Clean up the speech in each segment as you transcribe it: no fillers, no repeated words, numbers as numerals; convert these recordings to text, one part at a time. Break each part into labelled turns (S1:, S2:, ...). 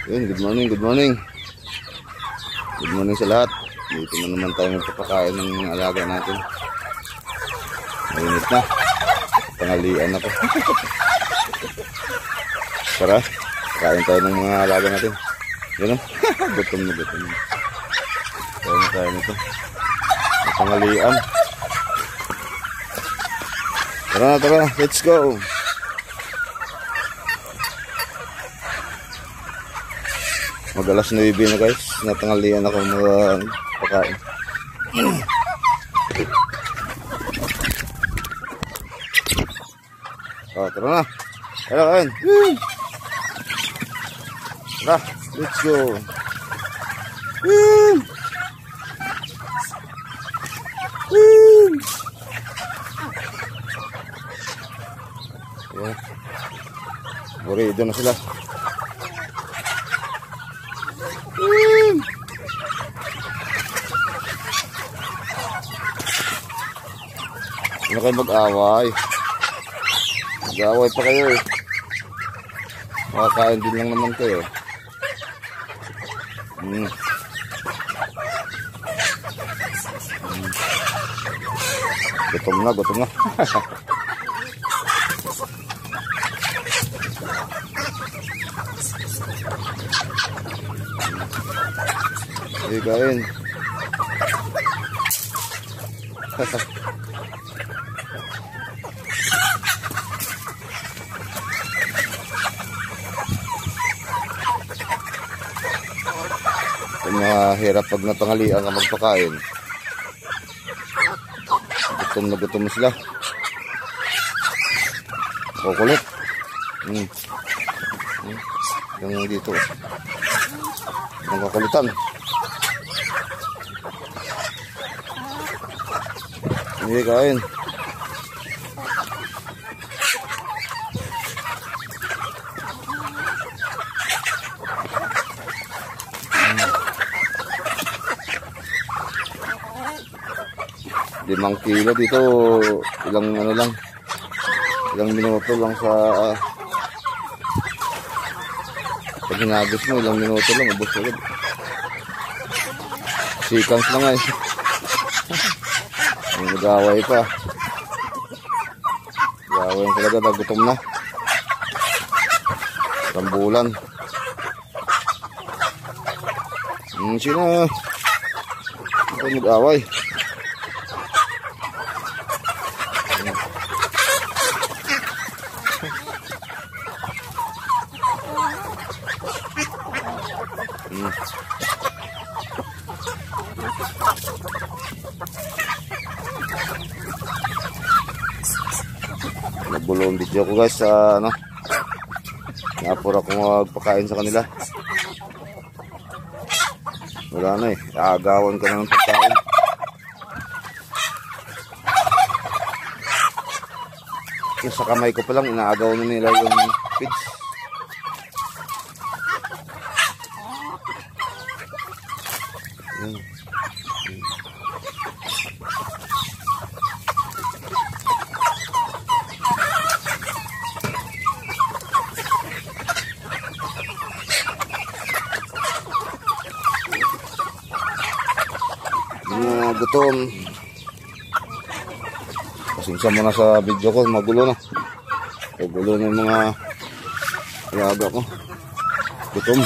S1: Yun, good morning, good morning. Good morning sa lahat. Dito na naman tayo magpapakain ng alaga natin. Mainit na. Tanghalian na po. Tara, kain tayo ng mga alaga natin. Yun o, gutom na gutom. Kain na tayo nito. Tanghalian. Tara na, tara, let's go. Mag-alas 9 na guys, natanghalian ako pakain. Tara na. Tara kain. Tara, let's go. Yeah. Burido na sila. Ano kayo mag-away? Mag-away pa kayo eh. Makakain din lang naman kayo. Gutom na, gutom na. Sige kain. Mahirap pag natanghalian ka magpakain. Gutom na sila. Kukulit. Yung dito. Yung kakulitan. Hindi kain. Limang kilo dito, ilang minuto lang sa pag hinagis mo, ilang minuto lang, ubos agad. Seconds lang ay. May nag-away pa. Nag-away talaga, nagutom na. Rambulan. Sino? Ito nag-away. Nagulo ang video ko guys sa napura ko magpakain sa kanila. Wala na eh, aagawan ka na ng pagkain. Sa kamay ko pa lang inaagaw na nila yung feeds. Gutom. Pasensya mo na sa video ko, magulo na. Magulo na yung mga alaga ko. Gutom.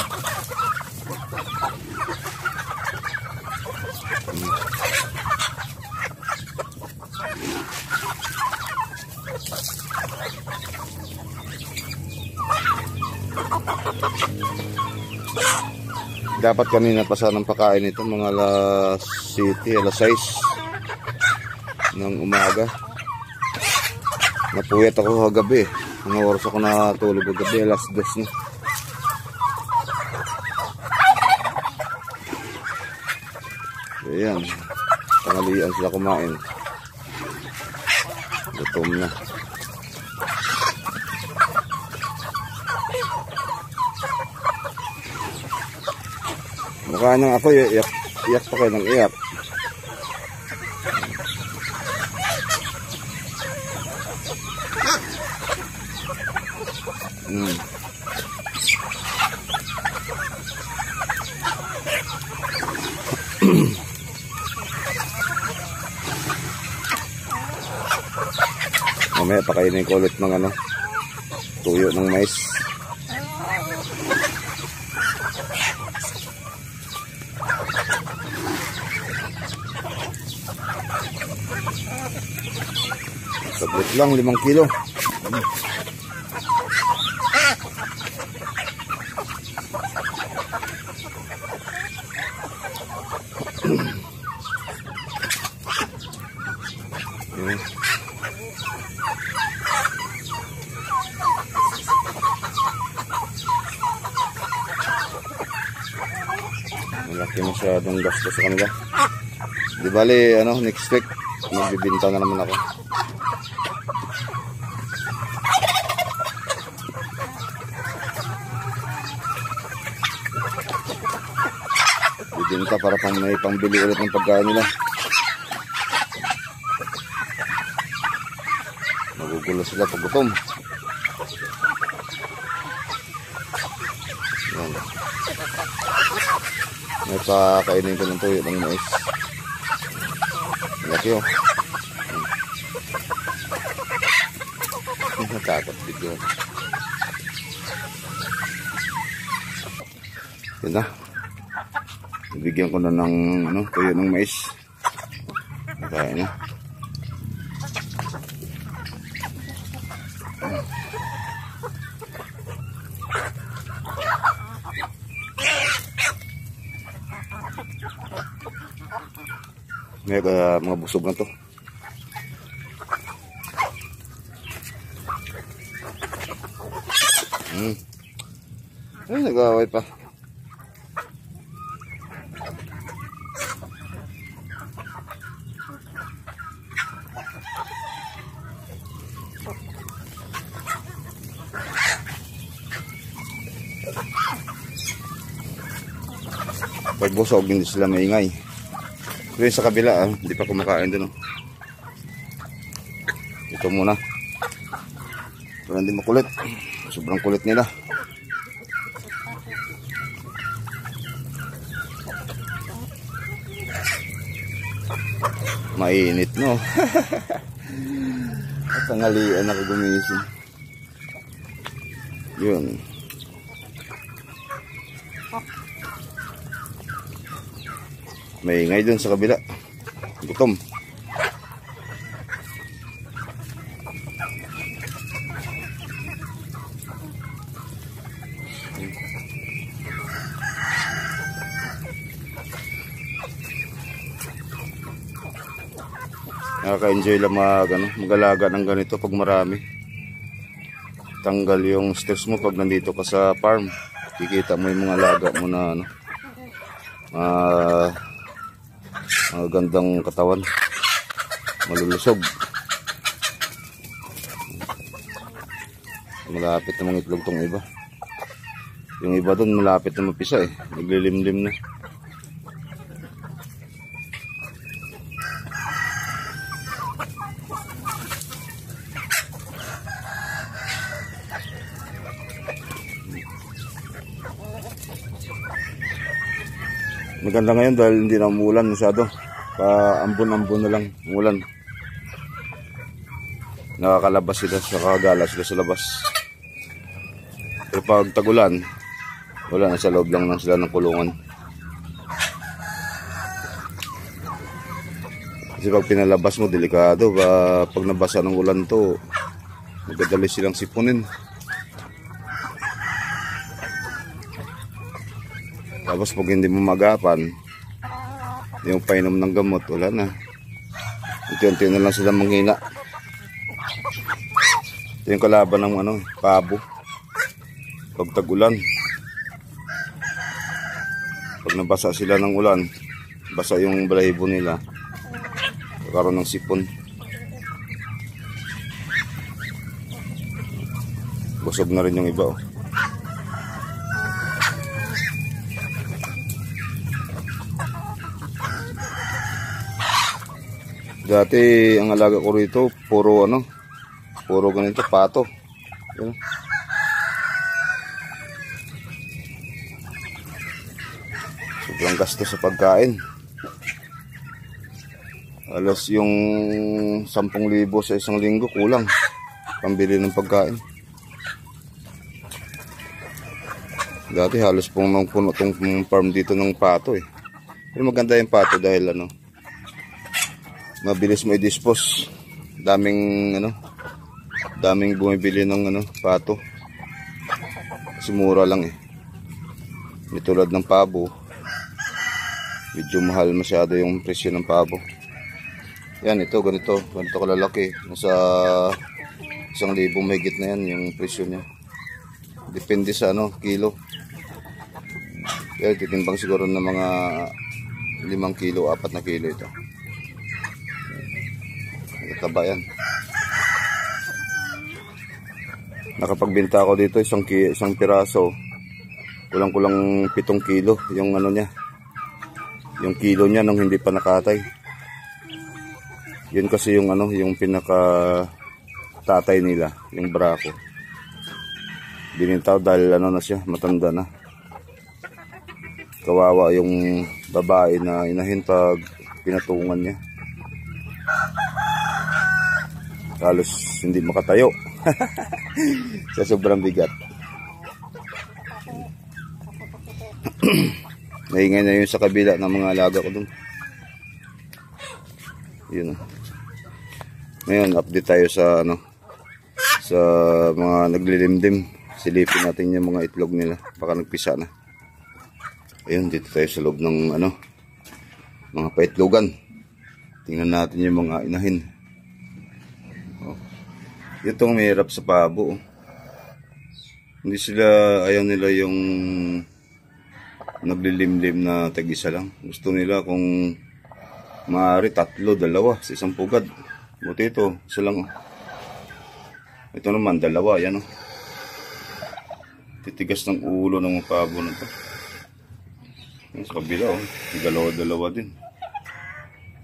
S1: Dapat kanina pa sanang pakain ito mga alas 7, alas 6 ng umaga. Napuyat ako kagabi. Mga oras ako natulog kagabi, alas 2 na. Ayan, tanghalian sila kumain. Gutom na. Mukha nang ako, iyak pa kayo ng iyak. Mamaya pakainin ko ulit ng ano, tuyo ng mais. Sabot lang, 5 kilo. Malaki masyadong gasto sa kanila. Di bali, ano, next week magbibinta na naman ako. Bibinta para may pangbili ulit ng pagkain nila. Magugulo sila pag gutom. Yan. May pakainin ko ng tuyo ng mais. Laki oh. Natakot bigyan. Yan na. Bigyan ko na ng ano, tuyo ng mais. Kaya na. May mga busog na to. Ay, nag-away pa. Pag busog, hindi sila maingay. Pero sa kabila, hindi pa kumakain dun. Ito muna. Pero hindi makulit. Sobrang kulit nila. Mainit, no? At tanghalian ako gumising. Yun. Maingay dun sa kabila. Gutom. Nakaka-enjoy lang mag-alaga ng ganito pag marami. Tanggal yung stress mo pag nandito ka sa farm. Kikita mo yung mga alaga mo na ano, gandang katawan, malulusog. Malapit na mga itlog tong iba. Yung iba dun malapit na mapisa eh, naglilimlim na. Maganda ngayon dahil hindi na umulan masyado. Paambon-ambon na lang umulan. Nakakalabas sila, nakakagala sila sa labas. Pero pag tagulan, wala na, sa loob lang sila ng kulungan. Kasi pag pinalabas mo, delikado. Pag nabasa ng ulan to, magdadali silang sipunin. Tapos pag hindi mo magapan, yung painom ng gamot, wala na. Unti-unti na lang sila manghina. Ito yung kalaban ng ano, pabo. Pag tag-ulan. Pag nabasa sila ng ulan, basa yung balahibo nila, kakaroon ng sipon. Busog na rin yung iba oh. Dati ang alaga ko rito puro ganito, pato. Yan. Sobrang gasto sa pagkain. Alas yung 10,000 sa isang linggo kulang. pambili ng pagkain. Dati halos pong puno tong farm dito ng pato eh. Pero maganda yung pato dahil ano, mabilis mo i-dispose. Daming bumibili ng pato. Kasi mura lang eh. Hindi tulad ng pabo. Medyo mahal masyado yung presyo ng pabo. Yan, ito ganito kalalaki. Nasa 1,000 mahigit na yan yung presyo niya. Depende sa kilo. Kaya titimbang siguro ng mga 5 kilo, 4 na kilo ito. Taba yan. Nakapagbenta ako dito isang piraso. Kulang-kulang 7 kilo yung niya. Yung kilo niya nung hindi pa nakatay. Yun kasi yung yung pinaka tatay nila, yung brako. Binintaw dahil na siya, matanda na. Kawawa yung babae na inahin pag pinatungan niya. Halos hindi makatayo. Sa sobrang bigat. Naingay na yun sa kabila ng mga alaga ko dun. Yun. Ngayon, update tayo sa sa mga naglilimdim. Silipin natin yung mga itlog nila. Baka nagpisa na. Ayun, dito tayo sa loob ng mga paitlogan. Tingnan natin yung mga inahin. Itong mahirap sa pabo. Hindi sila, ayaw nila yung naglilimlim na tag-isa lang. Gusto nila kung maaari 3, 2 sa isang pugad. Buti ito, isa lang. Ito naman, 2, yan Titigas ng ulo ng pabo na ito. Sa kabila, 2 din.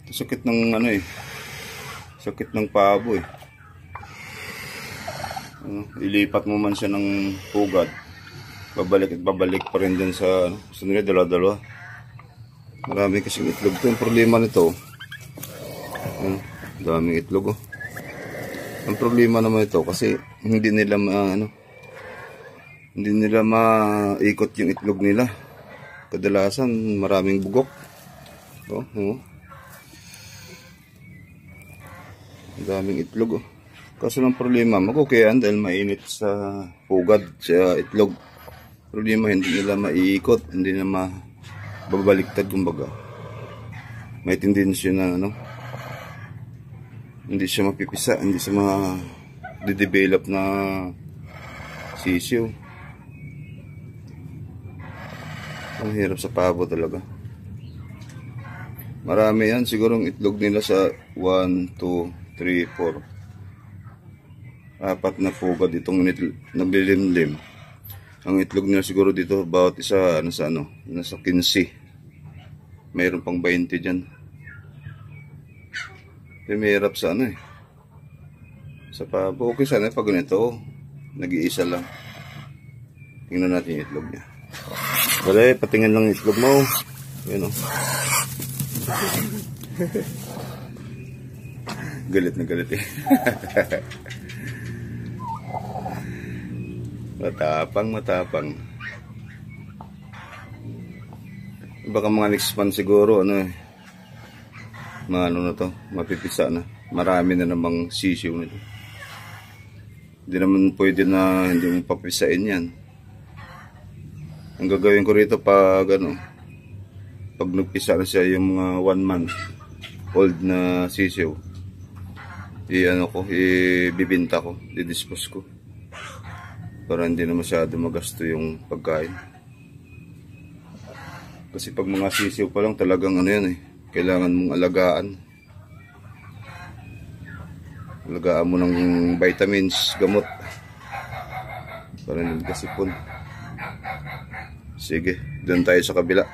S1: Ito sakit ng sakit ng pabo eh. Ilipat mo man siya ng pugad, babalik at babalik pa rin dyan sa gusto nila 2. Marami kasing itlog ito. Yung problema nito, daming itlog ang problema naman ito kasi hindi nila maikot yung itlog nila. Kadalasan maraming bugok. Daming itlog Kaso ng problema, mag-okayan dahil mainit sa pugad, sa itlog. Problema, hindi nila maiikot, hindi na mababaliktad, kumbaga. May tendency na, hindi siya mapipisa, hindi siya ma-develop na sisiw. Ang hirap sa pabo talaga. Marami yan, siguro ang itlog nila sa 1, 2, 3, 4. 4 na pugad itong naglilimlim. Ang itlog nila siguro dito bawat isa nasa 15. Mayroon pang 20 dyan. Pero mahirap sa sa pabo. Okay sana pag ganito nag-iisa lang. Tingnan natin yung itlog niya. Wala patingin lang yung itlog mo. Yan galit na galit eh. Matapang. Baka mga next month siguro mga na to, mapipisa na. Marami na namang sisiw nito. Hindi naman pwede na hindi mo papisain yan. Ang gagawin ko rito pag pag nagpisa na siya yung mga 1 month old na sisiw, ibibinta ko, didispose ko. Para hindi na masyado magasto yung pagkain. Kasi pag mga sisiw pa lang talagang kailangan mong alagaan. Alagaan mo ng vitamins, gamot. Para hindi kasipon. Sige, doon tayo sa kabila.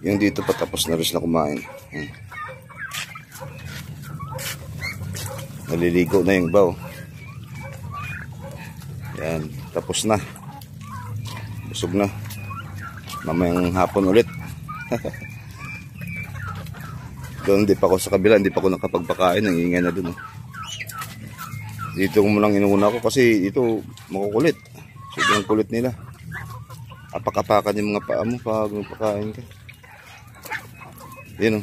S1: Yung dito patapos na rin na kumain. Naliligo na yung baw. Yan, tapos na. Busog na. Mamayang hapon ulit. Doon, hindi pa ako sa kabila, hindi pa ako nakapagpakain. Nangingay na doon. Dito ko lang inuuna ko kasi ito makukulit. Sobrang kulit nila. Apak-apakan yung mga paa mo pag magpakain ka. Yan o.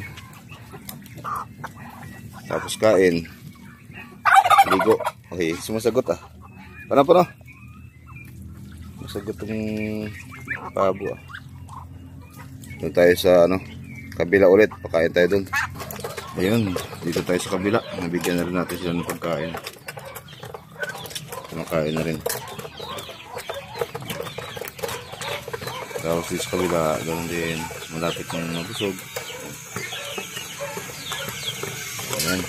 S1: Tapos kain. Ligo. Okay, sumasagot ah. Paano? Sumasagot yung pabo ah. Doon tayo sa kabila ulit. Pakain tayo doon. Ayun, dito tayo sa kabila. Nabigyan na rin natin sila ng pagkain. Kumakain na rin. Tapos dito sa kabila, ganoon din. Malapit ng mabusog. Ayan.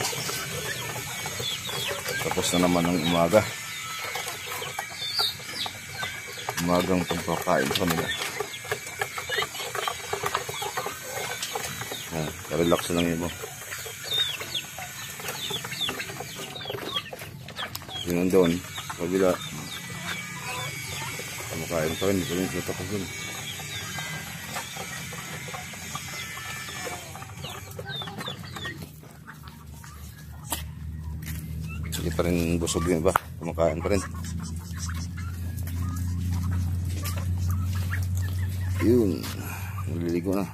S1: Tapos na naman ang umaga. Umagang pagpakain sa nila. Relax lang yun mo. Yun doon, kabila. Kumakain pa rin, dito rin sa tapos dun. Hindi pa rin busog yun ba? Kumakain pa rin. Yun, naliligo na.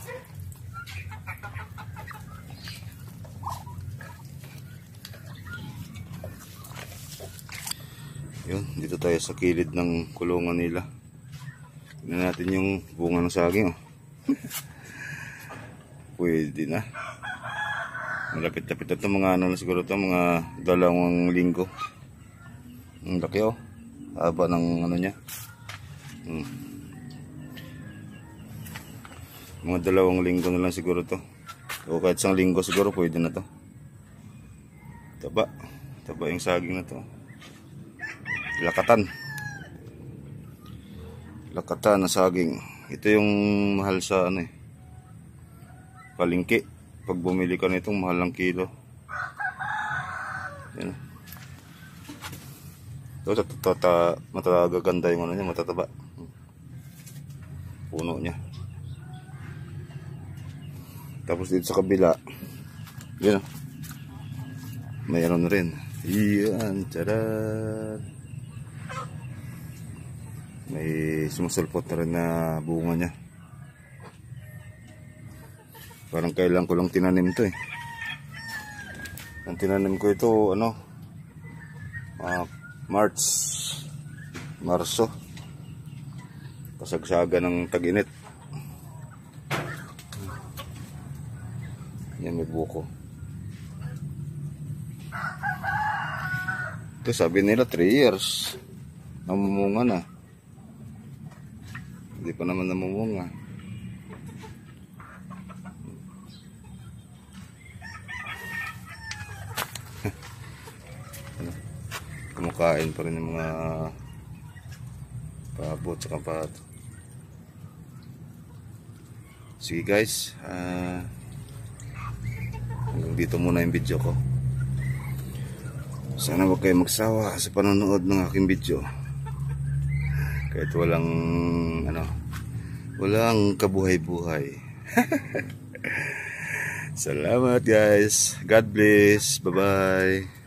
S1: Yun, dito tayo sa kilid ng kulungan nila. Tignan natin yung bunga ng saging oh. Pwede na. Malapit-lapit na ito, mga na siguro ito, mga 2 linggo. Ang laki oh. Haba ng niya. Mga 2 linggo na lang siguro ito. O kahit 1 linggo siguro pwede na ito. Taba yung saging na ito. Lakatan na saging. Ito yung mahal sa palengke. Pag bumili ka nitong mahal ng kilo. Yan. Ito matagaganda yung niya, matataba. Puno niya. Tapos dito sa kabila, yan. Mayroon rin. Yan, tadaan. May sumusulpot na rin na bunga niya. Parang kailan ko lang tinanim ito eh. Ang tinanim ko ito Marso. Kasagsaga ng tag-init. Yan, may buko. Ito sabi nila 3 years. Namumunga na. Hindi pa naman namumunga. Kumakain pa rin yung mga pabot sa pato. Sige guys, dito muna yung video ko. Sana huwag kayo magsawa sa panonood ng aking video. Kahit walang kabuhay-buhay. Salamat guys. God bless. Bye-bye.